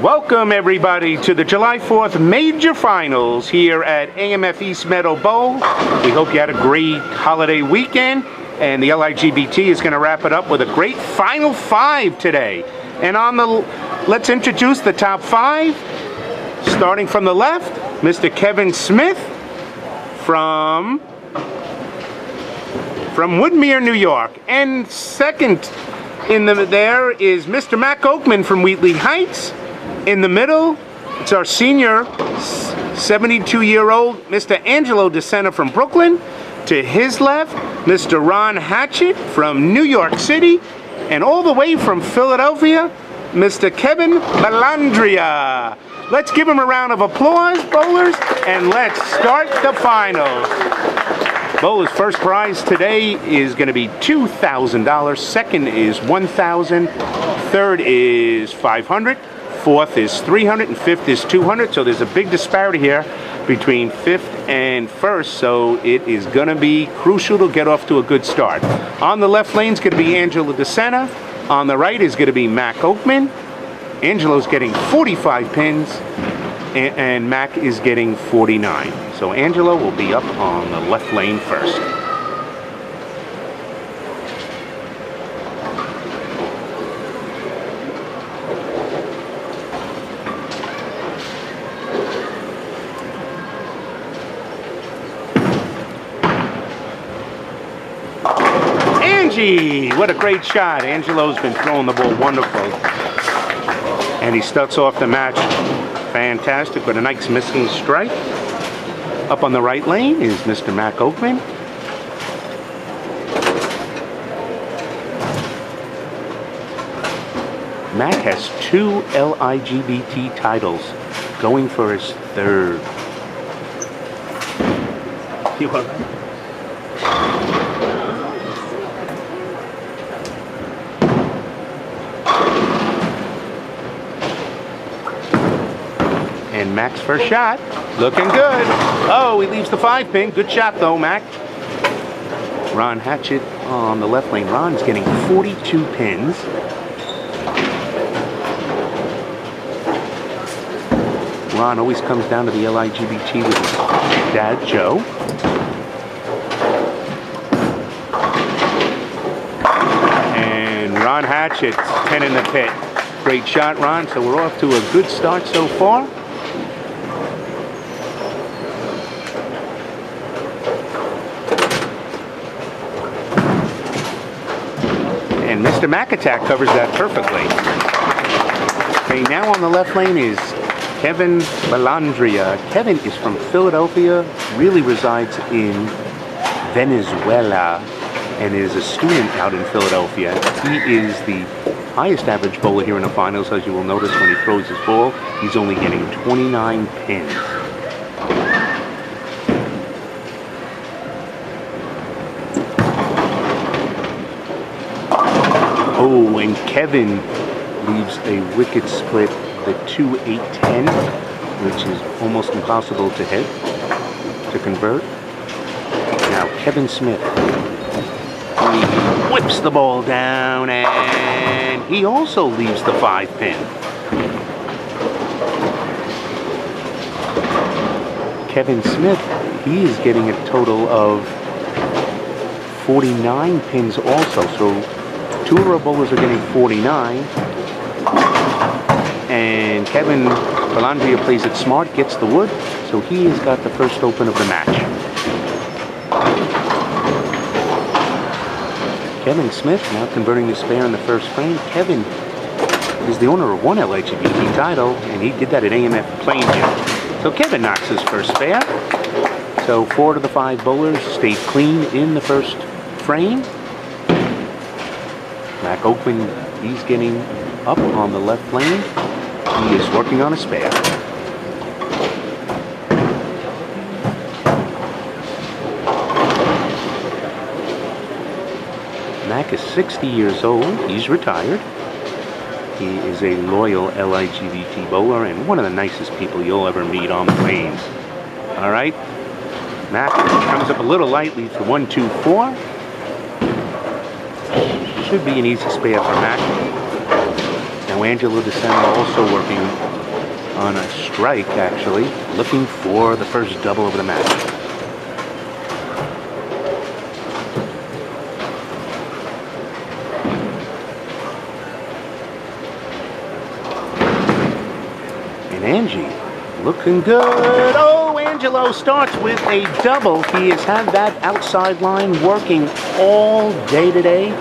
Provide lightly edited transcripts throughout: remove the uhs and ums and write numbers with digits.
Welcome everybody to the July 4th Major Finals here at AMF East Meadow Bowl. We hope you had a great holiday weekend, and the LIGBT is going to wrap it up with a great Final 5 today. And let's introduce the top 5. Starting from the left, Mr. Kevin Smith from Woodmere, New York. And second there is Mr. Mac Oakman from Wheatley Heights. In the middle, it's our senior, 72-year-old Mr. Angelo DeSena from Brooklyn. To his left, Mr. Ron Hatchet from New York City. And all the way from Philadelphia, Mr. Kevin Melandria. Let's give him a round of applause, bowlers, and let's start the finals. Bowlers' first prize today is going to be $2,000. Second is $1,000. Third is $500. Fourth is $300, and fifth is $200. So there's a big disparity here between fifth and first. So it is going to be crucial to get off to a good start. On the left lane is going to be Angelo DeSena. On the right is going to be Mac Oakman. Angelo's getting 45 pins, and Mac is getting 49. So Angelo will be up on the left lane first. What a great shot. Angelo's been throwing the ball wonderful. And he starts off the match fantastic with a nice missing strike. Up on the right lane is Mr. Mac Oakman. Mac has 2 LIGBT titles, going for his third. You all right? And Mac's first shot, looking good. Oh, he leaves the 5-pin. Good shot though, Mac. Ron Hatchet on the left lane. Ron's getting 42 pins. Ron always comes down to the LIGBT with his dad, Joe. And Ron Hatchet, 10 in the pit. Great shot, Ron. So we're off to a good start so far. And Mr. McAttack covers that perfectly. Okay, now on the left lane is Kevin Melandria. Kevin is from Philadelphia, really resides in Venezuela, and is a student out in Philadelphia. He is the highest average bowler here in the finals, as you will notice when he throws his ball. He's only getting 29 pins. Oh, and Kevin leaves a wicket split, the 2-8-10, which is almost impossible to hit, to convert. Now Kevin Smith, he whips the ball down, and he also leaves the 5-pin. Kevin Smith, he is getting a total of 49 pins also, so 2 of our bowlers are getting 49, and Kevin Melandria plays it smart, gets the wood, so he has got the first open of the match. Kevin Smith now converting the spare in the first frame. Kevin is the owner of 1 LIGBT title, and he did that at AMF Plainview. So Kevin knocks his first spare. So 4 of the 5 bowlers stayed clean in the first frame. Mac Oakman, he's getting up on the left lane. He is working on a spare. Mac is 60 years old. He's retired. He is a loyal LIGBT bowler and one of the nicest people you'll ever meet on the lanes. All right. Mac comes up a little light, leads the 1-2-4. Should be an easy spare for Mac. Now Now Angelo DeSena also working on a strike, actually, looking for the first double of the match. And Angie looking good. Oh, Angelo starts with a double. He has had that outside line working all day today.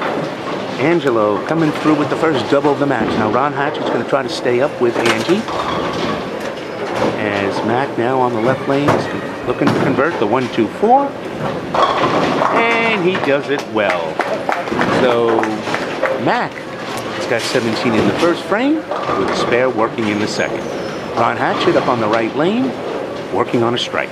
Angelo coming through with the first double of the match. Now Ron Hatchet's going to try to stay up with Angie. As Mac now on the left lane is looking to convert the 1-2-4. And he does it well. So Mac has got 17 in the first frame with a spare working in the second. Ron Hatchet up on the right lane working on a strike.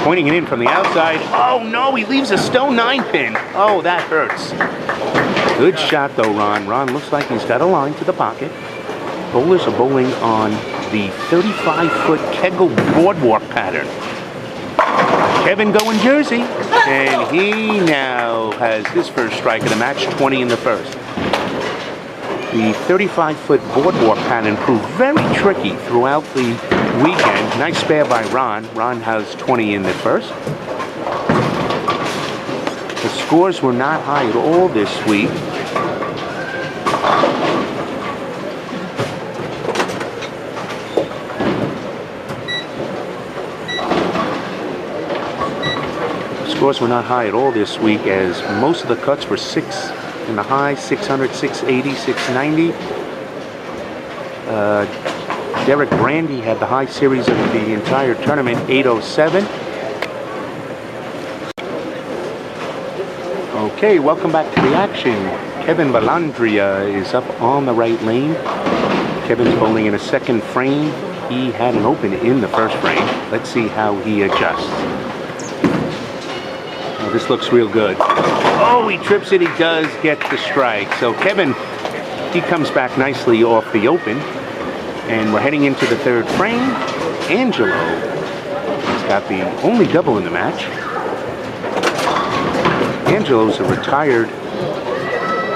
Pointing it in from the outside. Oh no, he leaves a stone 9-pin. Oh, that hurts. Good shot though, Ron. Ron looks like he's got a line to the pocket. Bowlers are bowling on the 35-foot Kegel boardwalk pattern. Kevin going Jersey, and he now has his first strike of the match, 20 in the first. The 35-foot boardwalk pattern proved very tricky throughout the weekend. Nice spare by Ron. Ron has 20 in the first. The scores were not high at all this week. Scores were not high at all this week, as most of the cuts were 6 in the high, 600, 680, 690. Derek Brandy had the high series of the entire tournament, 807. Okay, welcome back to the action. Kevin Valandria is up on the right lane. Kevin's bowling in a second frame. He had an open in the first frame. Let's see how he adjusts. Oh, this looks real good. Oh, he trips it. He does get the strike. So Kevin, he comes back nicely off the open. And we're heading into the third frame. Angelo has got the only double in the match. Angelo's retired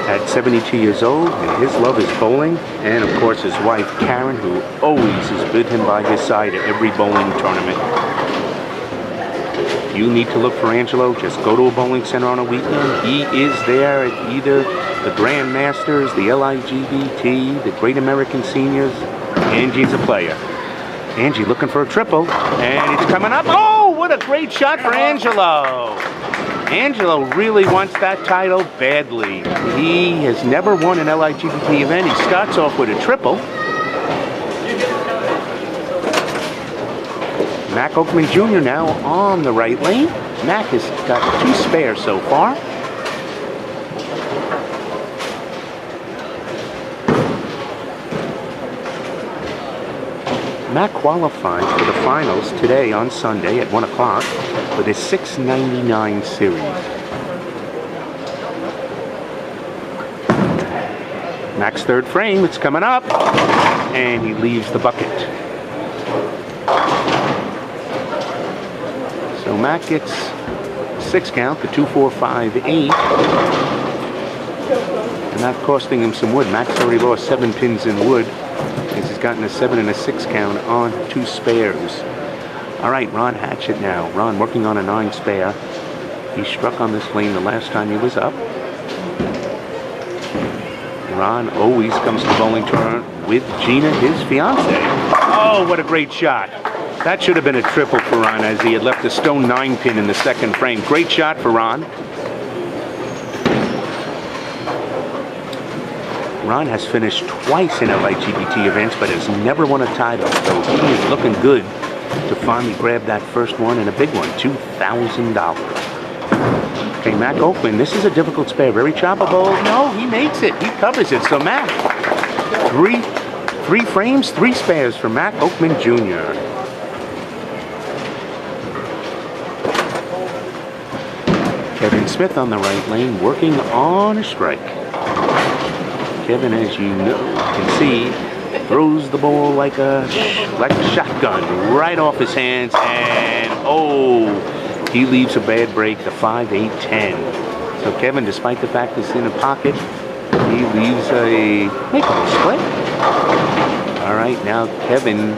at 72 years old, and his love is bowling. And of course his wife Karen, who always is with him by his side at every bowling tournament. If you need to look for Angelo, just go to a bowling center on a weekend. He is there at either the Grand Masters, the LIGBT, the Great American Seniors. Angie's a player. Angie looking for a triple, and it's coming up. Oh, what a great shot for Angelo. Angelo really wants that title badly. He has never won an LIGBT event. He starts off with a triple. Mac Oakman Jr. now on the right lane. Mac has got 2 spares so far. Mac qualified for the finals today on Sunday at 1 o'clock with his 699 series. Mac's third frame, it's coming up, and he leaves the bucket. So Mac gets 6 count, the 2, 4, 5, 8. And that costing him some wood. Mac's already lost 7 pins in wood. He's gotten a 7 and a 6 count on 2 spares. All right, Ron Hatchet now. Ron working on a 9 spare. He struck on this lane the last time he was up. Ron always comes to the bowling tournament with Gina, his fiance. Oh, what a great shot. That should have been a triple for Ron, as he had left a stone 9-pin in the second frame. Great shot for Ron. Ron has finished twice in LIGBT events, but has never won a title, so he is looking good to finally grab that first one, and a big one, $2,000. Okay, Mac Oakman, this is a difficult spare, very choppable. No, he makes it, he covers it. So Mac, three frames, 3 spares for Mac Oakman Jr. Kevin Smith on the right lane, working on a strike. Kevin, as you know, can see, throws the ball like a shotgun right off his hands, and oh, he leaves a bad break, the 5-8-10. So Kevin, despite the fact he's in a pocket, he leaves a makeable split. All right, now Kevin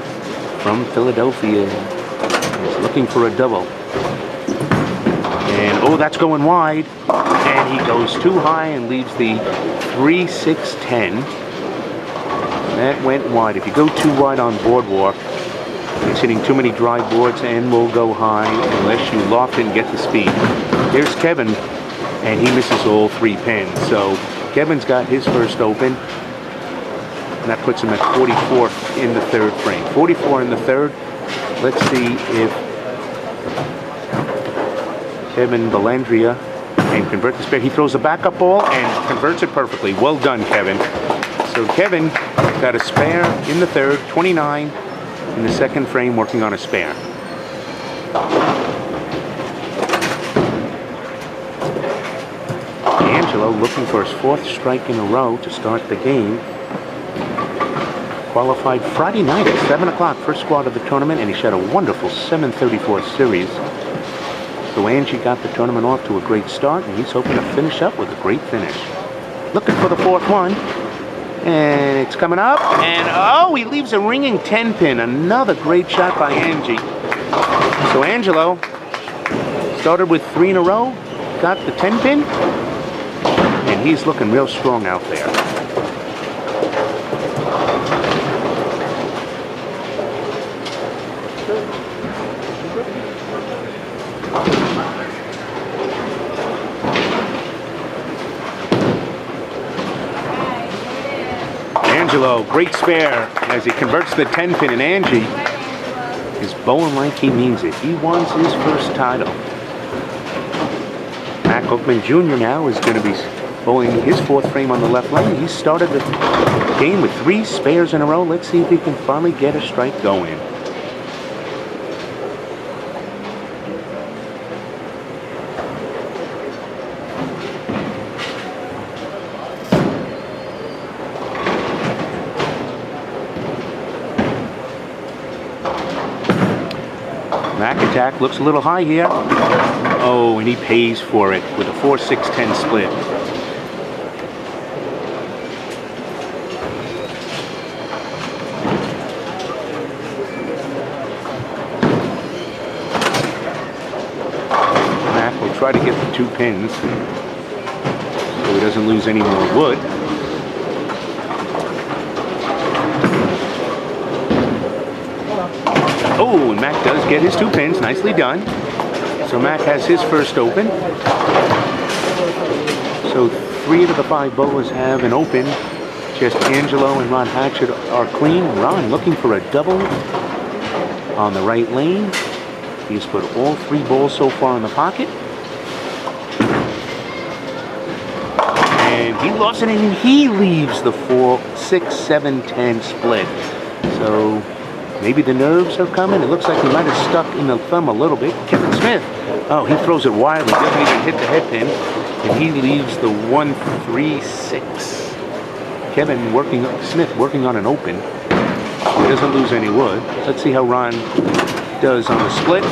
from Philadelphia is looking for a double. And oh, that's going wide. And he goes too high and leaves the 3-6-10. That went wide. If you go too wide on boardwalk, it's hitting too many dry boards and will go high unless you loft and get the speed. Here's Kevin, and he misses all 3 pins. So Kevin's got his first open, and that puts him at 44 in the third frame. 44 in the third. Let's see if Kevin Bellandria can convert the spare. He throws a backup ball and converts it perfectly. Well done, Kevin. So Kevin got a spare in the third, 29 in the second frame, working on a spare. Angelo looking for his 4th strike in a row to start the game. Qualified Friday night at 7 o'clock, first squad of the tournament, and he shot a wonderful 7:34 series. So Angie got the tournament off to a great start, and he's hoping to finish up with a great finish. Looking for the 4th one, and it's coming up, and oh, he leaves a ringing 10-pin. Another great shot by Angie. So Angelo started with 3 in a row, got the 10-pin, and he's looking real strong out there. Angelo, great spare as he converts the 10-pin, and Angie is bowling like he means it. He wants his first title. Mac Oakman Jr. now is going to be bowling his 4th frame on the left lane. He started the game with 3 spares in a row. Let's see if he can finally get a strike going. Mac attack looks a little high here. Oh, and he pays for it with a 4-6-10 split. Mac will try to get the 2 pins so he doesn't lose any more wood. Oh, and Mac does get his 2 pins. Nicely done. So Mac has his first open. So 3 of the 5 bowlers have an open. Just Angelo and Ron Hatchet are clean. Ron looking for a double on the right lane. He's put all 3 balls so far in the pocket. And he lost it, and he leaves the 4-6-7-10 split. So maybe the nerves are coming. It looks like he might have stuck in the thumb a little bit. Kevin Smith, oh, he throws it wildly, doesn't even hit the head pin, and he leaves the 1-3-6. Kevin Smith working on an open. He doesn't lose any wood. Let's see how Ron does on the split.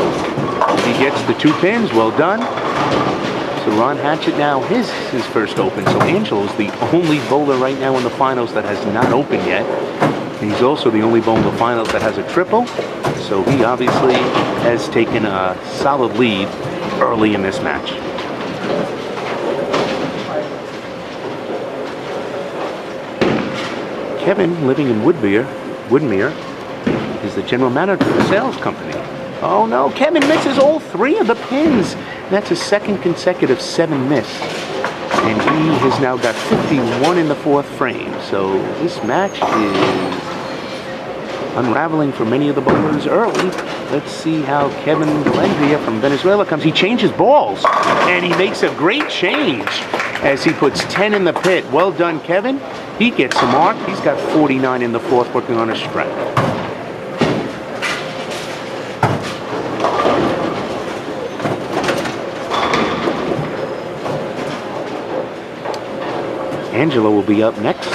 He gets the 2 pins. Well done. So Ron Hatchet now his first open. So Angelo's the only bowler right now in the finals that has not opened yet. He's also the only bowler in the finals that has a triple, so he obviously has taken a solid lead early in this match. Kevin, living in Woodmere, is the general manager of the sales company. Oh no, Kevin misses all 3 of the pins. That's his 2nd consecutive 7 miss. And he has now got 51 in the 4th frame. So this match is unraveling for many of the bowlers early. Let's see how Kevin Bellandria from Venezuela comes. He changes balls, and he makes a great change as he puts 10 in the pit. Well done, Kevin. He gets a mark. He's got 49 in the 4th, working on a strike. Angelo will be up next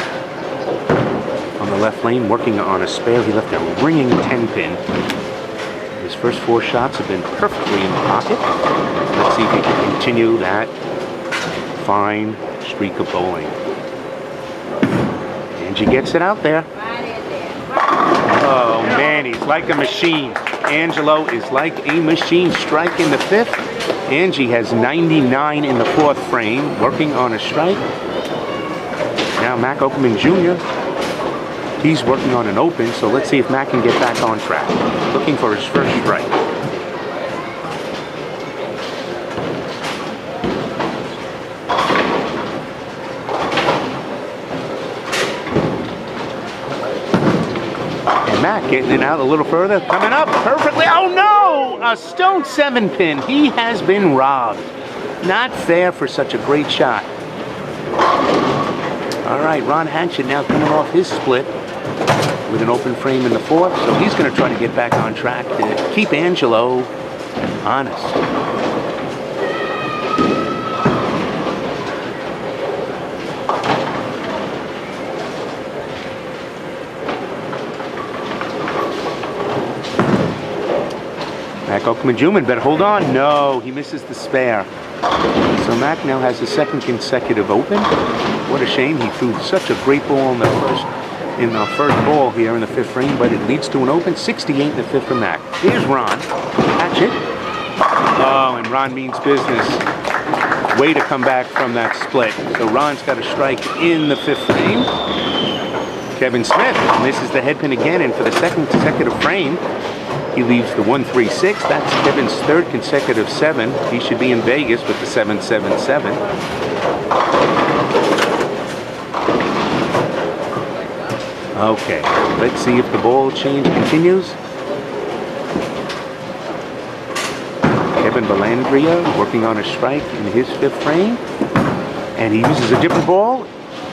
on the the left lane, working on a spare. He left a ringing 10-pin. His first 4 shots have been perfectly in the pocket. Let's see if he can continue that fine streak of bowling. And she gets it out there. Oh man, he's like a machine. Angelo is like a machine. Strike in the 5th. Angie has 99 in the 4th frame, working on a strike. Now Mac Oakman Jr., he's working on an open, so let's see if Mac can get back on track. Looking for his first strike. And Mac getting it out a little further, coming up perfectly. Oh no! A stone 7-pin. He has been robbed. Not fair for such a great shot. All right, Ron Hatchet now coming off his split with an open frame in the 4th, so he's going to try to get back on track to keep Angelo honest. Mac Oakman Jr. better hold on. No, he misses the spare. So Mac now has his 2nd consecutive open. What a shame, he threw such a great ball in the first ball here in the 5th frame, but it leads to an open. 68 in the 5th for Mac. Here's Ron Hatchet. Oh, and Ron means business. Way to come back from that split. So Ron's got a strike in the 5th frame. Kevin Smith misses the head pin again, and for the 2nd consecutive frame, he leaves the 1-3-6. That's Kevin's 3rd consecutive 7. He should be in Vegas with the 7-7-7. Okay, let's see if the ball change continues. Kevin Bellandria working on a strike in his 5th frame. And he uses a different ball.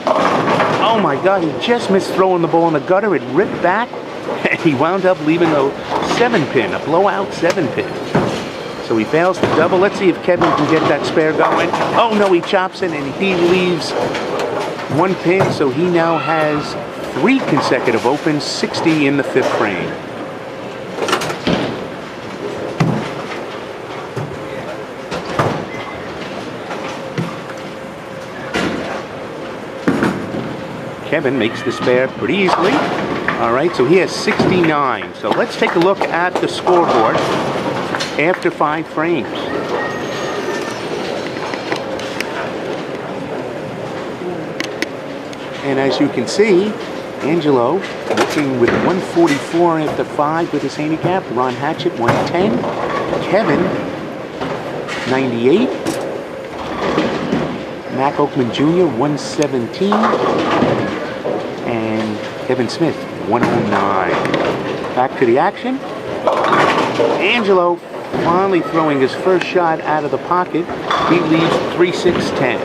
Oh my God, he just missed throwing the ball in the gutter. It ripped back. And he wound up leaving a 7-pin, a blowout 7-pin. So he fails to double. Let's see if Kevin can get that spare going. Oh no, he chops it and he leaves 1 pin. So he now has 3 consecutive opens, 60 in the 5th frame. Kevin makes the spare pretty easily. All right, so he has 69. So let's take a look at the scoreboard after 5 frames. And as you can see, Angelo working with 144 after 5 with his handicap. Ron Hatchet 110. Kevin 98. Mac Oakman Jr. 117. And Kevin Smith 109. Back to the action. Angelo finally throwing his first shot out of the pocket. He leaves 3-6-10.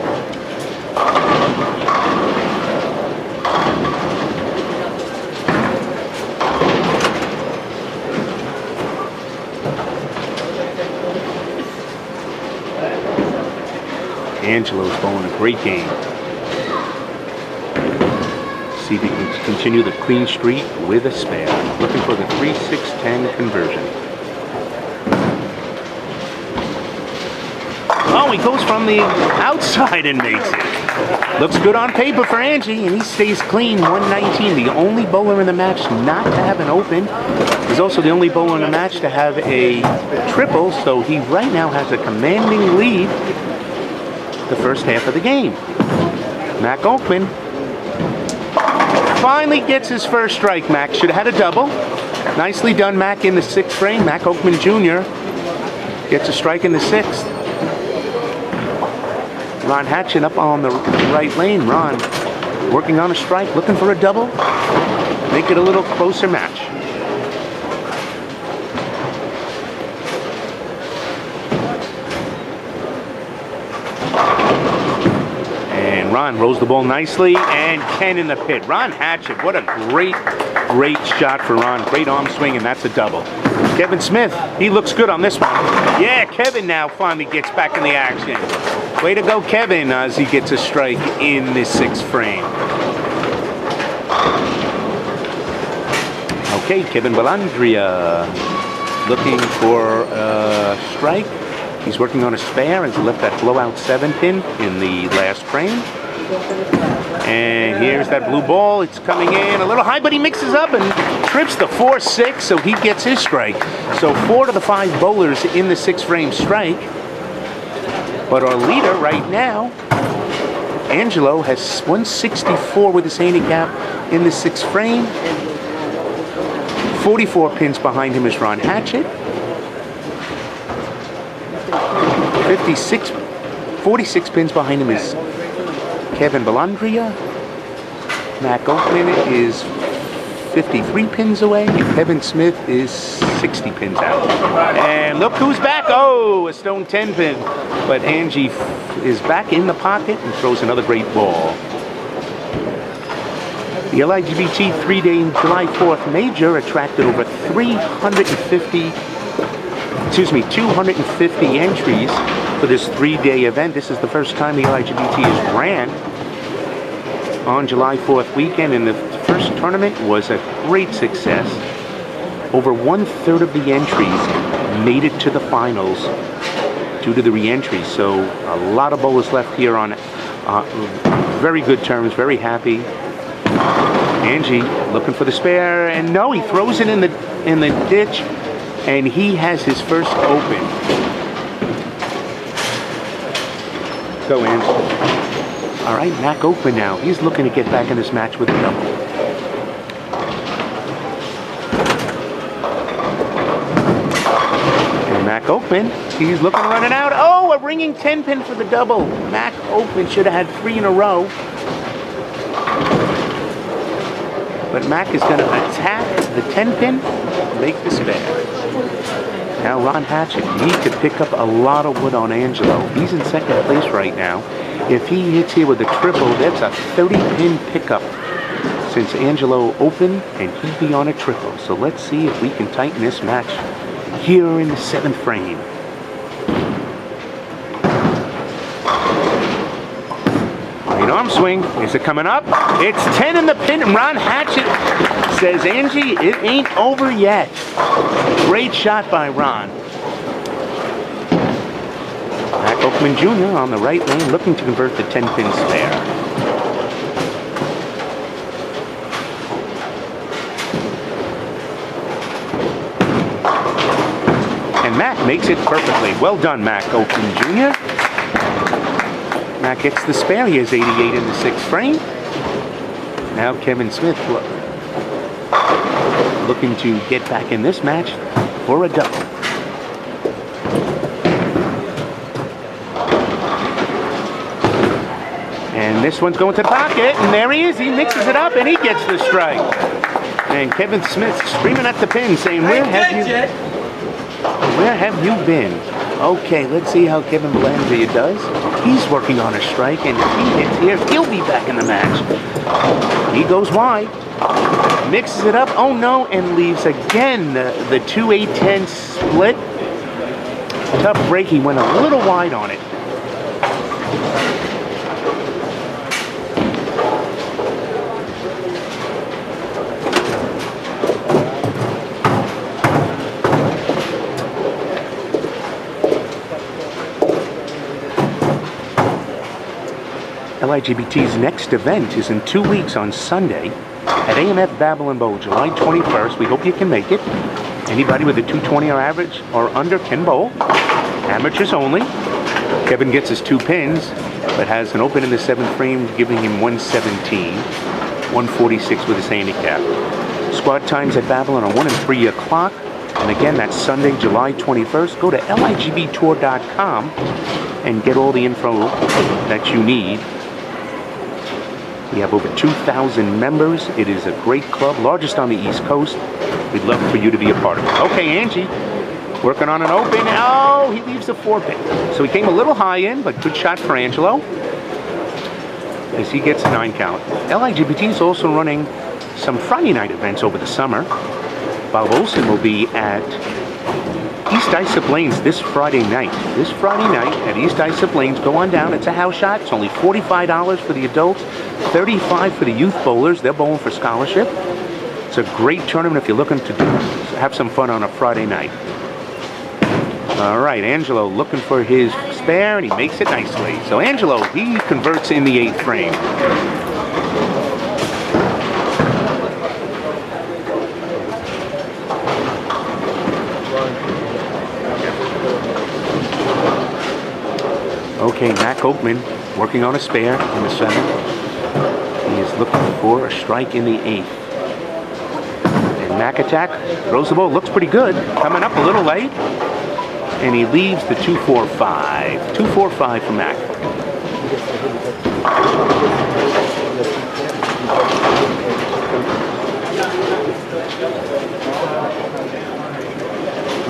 Angelo's bowling a great game. See if he can continue the clean streak with a spare. Looking for the 3-6-10 conversion. Oh, he goes from the outside and makes it. Looks good on paper for Angie, and he stays clean, 119. The only bowler in the match not to have an open. He's also the only bowler in the match to have a triple, so he right now has a commanding lead the first half of the game. Mac Oakman finally gets his first strike. Mac should have had a double. Nicely done, Mac, in the 6th frame. Mac Oakman Jr. gets a strike in the 6th. Ron Hatchet up on the right lane. Ron working on a strike, looking for a double. Make it a little closer match. And Ron rolls the ball nicely, and Ken in the pit. Ron Hatchet, what a great shot for Ron. Great arm swing, and that's a double. Kevin Smith, he looks good on this one. Yeah, Kevin now finally gets back in the action. Way to go, Kevin, as he gets a strike in the 6th frame. Okay, Kevin Bellandria looking for a strike. He's working on a spare as he left that blowout 7-pin in the last frame. And here's that blue ball. It's coming in a little high, but he mixes up and trips the 4-6, so he gets his strike. So 4 to the 5 bowlers in the 6-frame strike. But our leader right now, Angelo, has 164 with his handicap in the 6th frame. 44 pins behind him is Ron Hatchet. 46 pins behind him is Kevin Bellandria. Mac Oakman is 53 pins away. Kevin Smith is 60 pins out. And look who's back. Oh, a stone 10 pin. But Angie is back in the pocket and throws another great ball. The LIGBT 3-day July 4th major attracted over 250 entries for this 3-day event. This is the first time the LIGBT is ran on July 4th weekend, and the first tournament was a great success. Over 1/3 of the entries made it to the finals due to the re-entry. So a lot of bowlers left here on very good terms, very happy. Angie looking for the spare, and no, he throws it in the ditch, and he has his first open. Go Angie. All right, Mac Oakman now. He's looking to get back in this match with a double. And Mac Oakman, he's looking to run it out. Oh, a ringing 10-pin for the double. Mac Oakman should have had 3 in a row. But Mac is going to attack the 10-pin, make the spare. Now Ron Hatchet, he could pick up a lot of wood on Angelo. He's in second place right now. If he hits here with a triple, that's a 30-pin pickup since Angelo opened, and he'd be on a triple. So let's see if we can tighten this match here in the 7th frame. Great arm swing. Is it coming up? It's 10 in the pin, and Ron Hatchet says, Angie, it ain't over yet. Great shot by Ron. Mac Oakman Jr. on the right lane looking to convert the 10-pin spare. And Mac makes it perfectly. Well done, Mac Oakman Jr. Mac gets the spare. He has 88 in the 6th frame. Now Kevin Smith looking to get back in this match for a double. And this one's going to the pocket, and there he is. He mixes it up, and he gets the strike. And Kevin Smith screaming at the pin, saying, where have you been? Okay, let's see how Kevin Bellandria does. He's working on a strike, and if he hits here, he'll be back in the match. He goes wide, mixes it up, oh no, and leaves again the 2-8-10 split. Tough break, he went a little wide on it. LIGBT's next event is in 2 weeks on Sunday at AMF Babylon Bowl, July 21st. We hope you can make it. Anybody with a 220 or average or under can bowl. Amateurs only. Kevin gets his 2 pins, but has an open in the 7th frame, giving him 117, 146 with his handicap. Squad times at Babylon are 1 and 3 o'clock. And again, that's Sunday, July 21st. Go to ligbtour.com and get all the info that you need. We have over 2,000 members. It is a great club, largest on the East Coast. We'd love for you to be a part of it. Okay, Angie, working on an open. Oh, he leaves a 4-pin. So he came a little high in, but good shot for Angelo as he gets a 9 count. LIGBT is also running some Friday night events over the summer. Bob Olson will be at East Islip Lanes this Friday night. This Friday night at East Islip Lanes, go on down. It's a house shot. It's only $45 for the adults, $35 for the youth bowlers. They're bowling for scholarship. It's a great tournament if you're looking to have some fun on a Friday night. All right, Angelo looking for his spare, and he makes it nicely. So Angelo, he converts in the 8th frame. Okay, Mac Oakman working on a spare in the 7th. He is looking for a strike in the 8th. And Mac Attack throws the ball, looks pretty good. Coming up a little late. And he leaves the 2-4-5. 2-4-5 for Mac.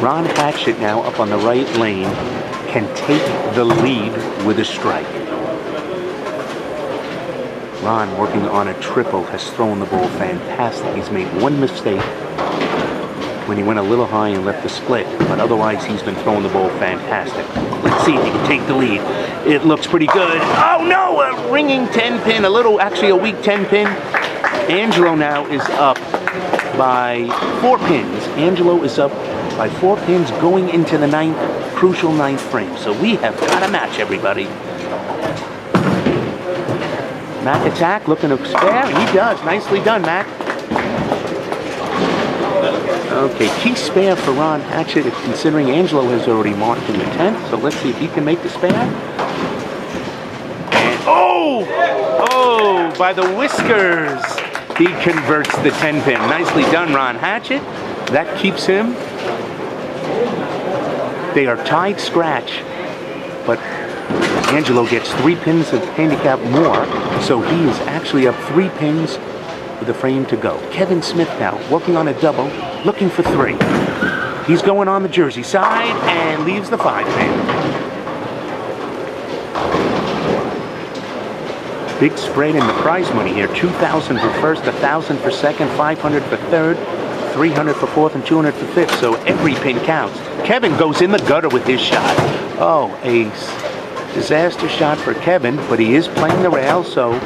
Ron Hatchet now up on the right lane can take the lead with a strike. Ron working on a triple has thrown the ball fantastic. He's made one mistake when he went a little high and left the split, but otherwise he's been throwing the ball fantastic. Let's see if he can take the lead. It looks pretty good. Oh no, a ringing 10 pin, actually a weak 10 pin. Angelo now is up by 4 pins. Angelo is up by 4 pins going into the 9th, crucial 9th frame. So we have got a match, everybody. Mac Attack looking to spare, and he does. Nicely done, Mac. Okay, key spare for Ron Hatchet, considering Angelo has already marked in the 10th. So let's see if he can make the spare. And oh, by the whiskers, he converts the 10 pin. Nicely done, Ron Hatchet. That keeps him. They are tied scratch, but Angelo gets 3 pins of handicap more, so he is actually up 3 pins with a frame to go. Kevin Smith now working on a double, looking for 3. He's going on the Jersey side and leaves the 5 pin. Big spread in the prize money here. $2,000 for first, $1,000 for second, $500 for third, $300 for fourth, and $200 for fifth. So every pin counts. Kevin goes in the gutter with his shot. Oh, a disaster shot for Kevin, but he is playing the rail, so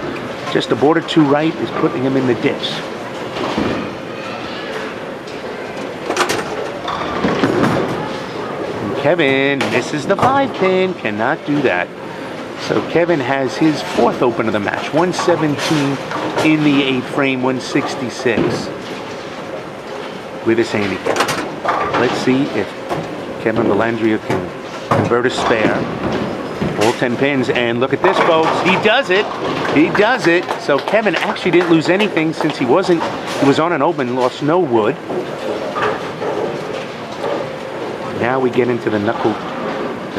just a border 2 right is putting him in the ditch. And Kevin misses the 5 pin, cannot do that. So Kevin has his 4th open of the match, 117 in the 8th frame, 166 with his handicap. Let's see if Kevin Melandria can convert a spare. All 10 pins, and look at this, folks. He does it. He does it. So Kevin actually didn't lose anything since he was on an open, lost no wood. Now we get into the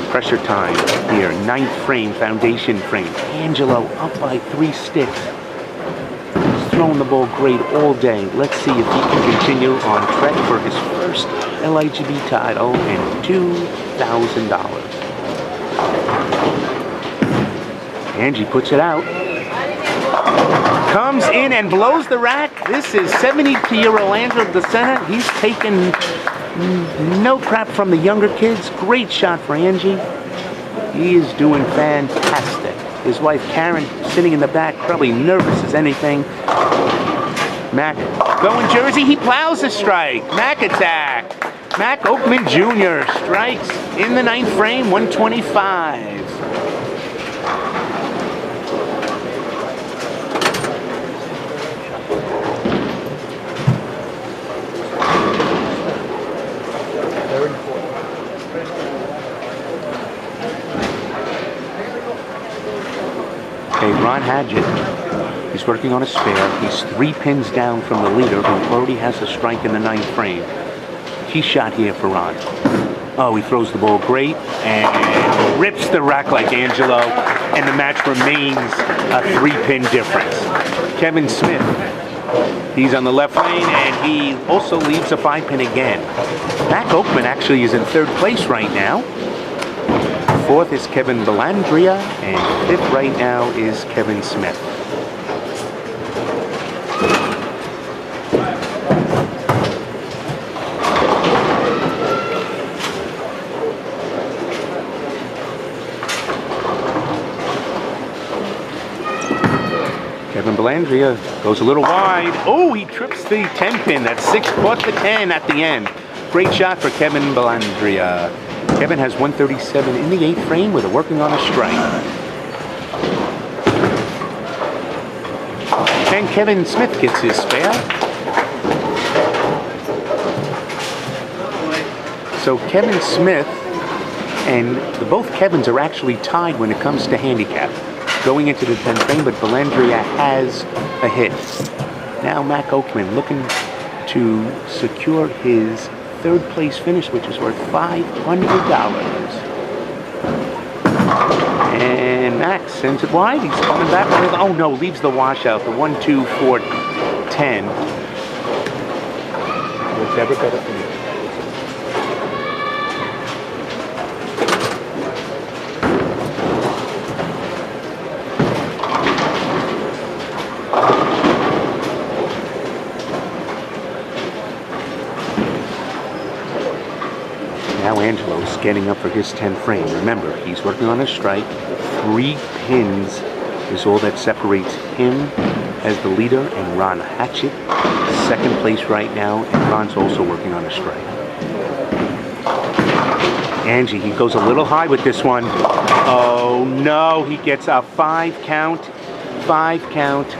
pressure time here. 9th frame, foundation frame. Angelo up by 3 sticks. He's throwing the ball great all day. Let's see if he can continue on track for his first LIGBT title and $2,000. Angie puts it out. Comes in and blows the rack. This is 72-year-old Andrew at the center. He's taken no crap from the younger kids. Great shot for Angie. He is doing fantastic. His wife Karen sitting in the back, probably nervous as anything. Mac going Jersey. He plows a strike. Mac Attack. Mac Oakman Jr. strikes in the 9th frame, 125. Okay, Ron Hatchet, he's working on a spare. He's 3 pins down from the leader, who already has a strike in the 9th frame. Key shot here for Ron. Oh, he throws the ball great and rips the rack like Angelo, and the match remains a 3-pin difference. Kevin Smith, he's on the left lane, and he also leaves a 5-pin again. Mac Oakman actually is in 3rd place right now. 4th is Kevin Melandria, and 5th right now is Kevin Smith. Kevin Melandria goes a little wide. Oh, he trips the 10 pin. That's 6 caught the 10 at the end. Great shot for Kevin Bellandria. Kevin has 137 in the 8th frame with a working on a strike. And Kevin Smith gets his spare. So Kevin Smith and both Kevins are actually tied when it comes to handicap. Going into the 10th frame, but Bellandria has a hit. Now Mac Oakman looking to secure his 3rd place finish, which is worth $500. And Mac sends it wide. He's coming back. Oh no, leaves the washout. The 1, 2, 4, 10. Was ever better for me. Now Angelo's getting up for his 10th frame. Remember, he's working on a strike. 3 pins is all that separates him as the leader and Ron Hatchet, 2nd place right now, and Ron's also working on a strike. Angie, he goes a little high with this one. Oh no, he gets a 5 count. 5 count.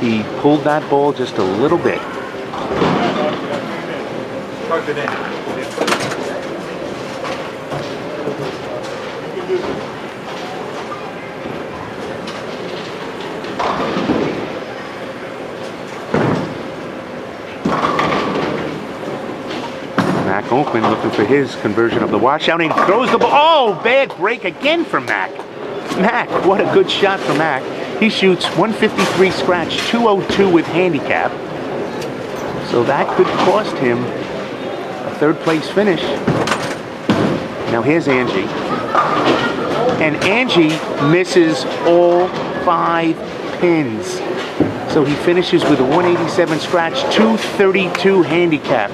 He pulled that ball just a little bit. Tucked it in. Mac Oakman looking for his conversion of the washout, and he throws the ball. Oh, bad break again for Mac. Mac, what a good shot for Mac. He shoots 153 scratch, 202 with handicap. So that could cost him a 3rd place finish. Now here's Angie. And Angie misses all 5 pins. So he finishes with a 187 scratch, 232 handicap.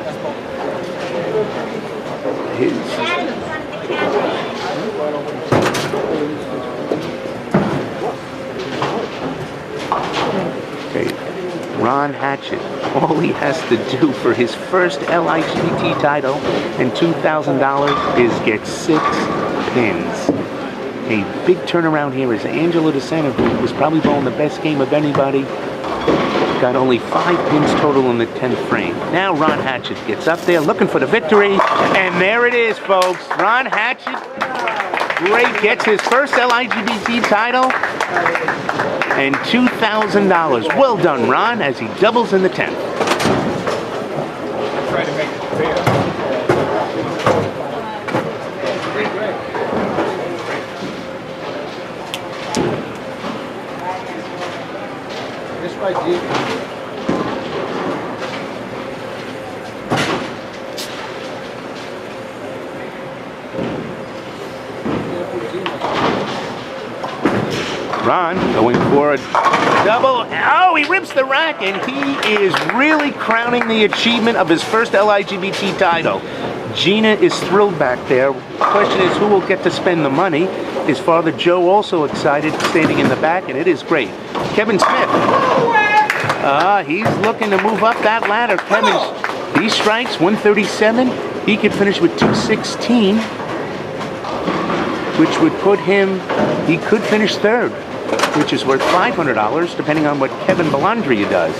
Okay, Ron Hatchet, all he has to do for his first LIGBT title and $2,000 is get 6 pins. A big turnaround here is Angelo DeSena, who was probably bowling the best game of anybody. Got only 5 pins total in the 10th frame. Now Ron Hatchet gets up there looking for the victory. And there it is, folks. Ron Hatchet, great, gets his first LIGBT title and $2,000. Well done, Ron, as he doubles in the 10th. Try to make it fair. This right deep. Ron going for a double. Oh, he rips the rack, and he is really crowning the achievement of his first LIGBT title. Gina is thrilled back there. The question is, who will get to spend the money? His father Joe also excited, standing in the back, and it is great. Kevin Smith. He's looking to move up that ladder. He strikes 137. He could finish with 216, which would put him, he could finish 3rd, which is worth $500, depending on what Kevin Bellandria does.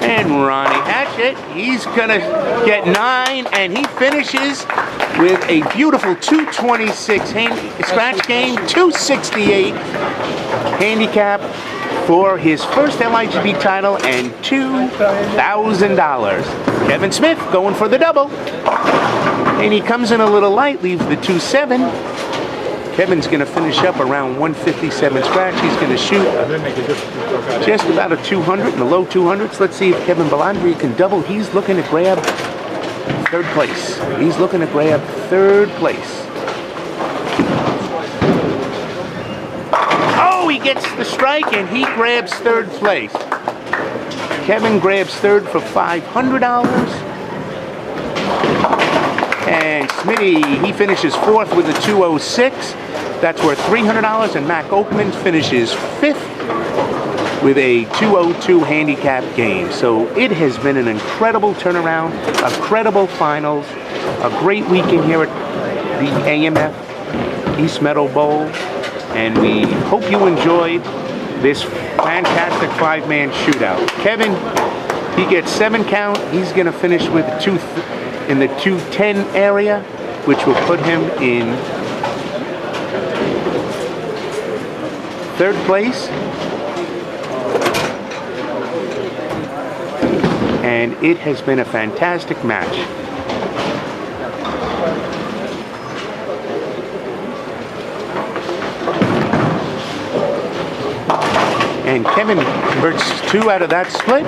And Ronnie Hatchet, he's gonna get 9, and he finishes with a beautiful 226 scratch game, 268 handicap for his first LIGB title and $2,000. Kevin Smith going for the double. And he comes in a little light, leaves the 2-7. Kevin's going to finish up around 157 scratch. He's going to shoot just about a 200 in the low 200s. Let's see if Kevin Bellandria can double. He's looking to grab 3rd place. He's looking to grab 3rd place. Oh, he gets the strike and he grabs 3rd place. Kevin grabs 3rd for $500. And Smitty, he finishes 4th with a 206. That's worth $300. And Mac Oakman finishes 5th with a 202 handicap game. So it has been an incredible turnaround, a credible finals, a great weekend here at the AMF East Meadow Bowl, and we hope you enjoyed this fantastic five-man shootout. Kevin, he gets 7 count. He's going to finish with in the 210 area, which will put him in 3rd place. And it has been a fantastic match. And Kevin converts 2 out of that split.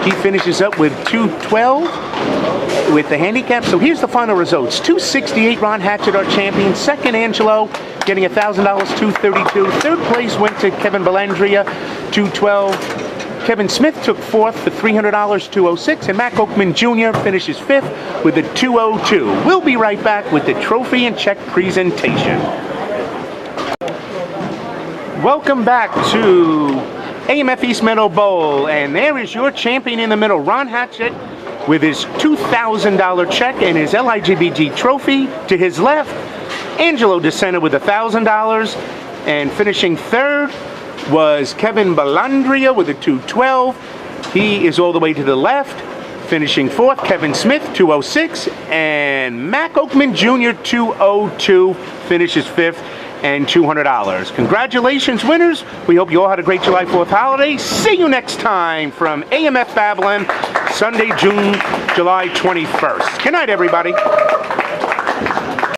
He finishes up with 212 with the handicap. So here's the final results. 268, Ron Hatchet, our champion. 2nd, Angelo, getting $1,000, 232. 3rd place went to Kevin Bellandria, 212. Kevin Smith took 4th for $300, 206. And Mac Oakman Jr. finishes 5th with a 202. We'll be right back with the trophy and check presentation. Welcome back to AMF East Meadow Bowl, and there is your champion in the middle, Ron Hatchet, with his $2,000 check and his LIGBT trophy. To his left, Angelo DeSena with $1,000, and finishing 3rd was Kevin Bellandria with a 212. He is all the way to the left. Finishing 4th, Kevin Smith, 206, and Mac Oakman Jr., 202, finishes 5th. And $200. Congratulations, winners. We hope you all had a great July 4th holiday. See you next time from AMF Babylon, Sunday, July 21st. Good night, everybody.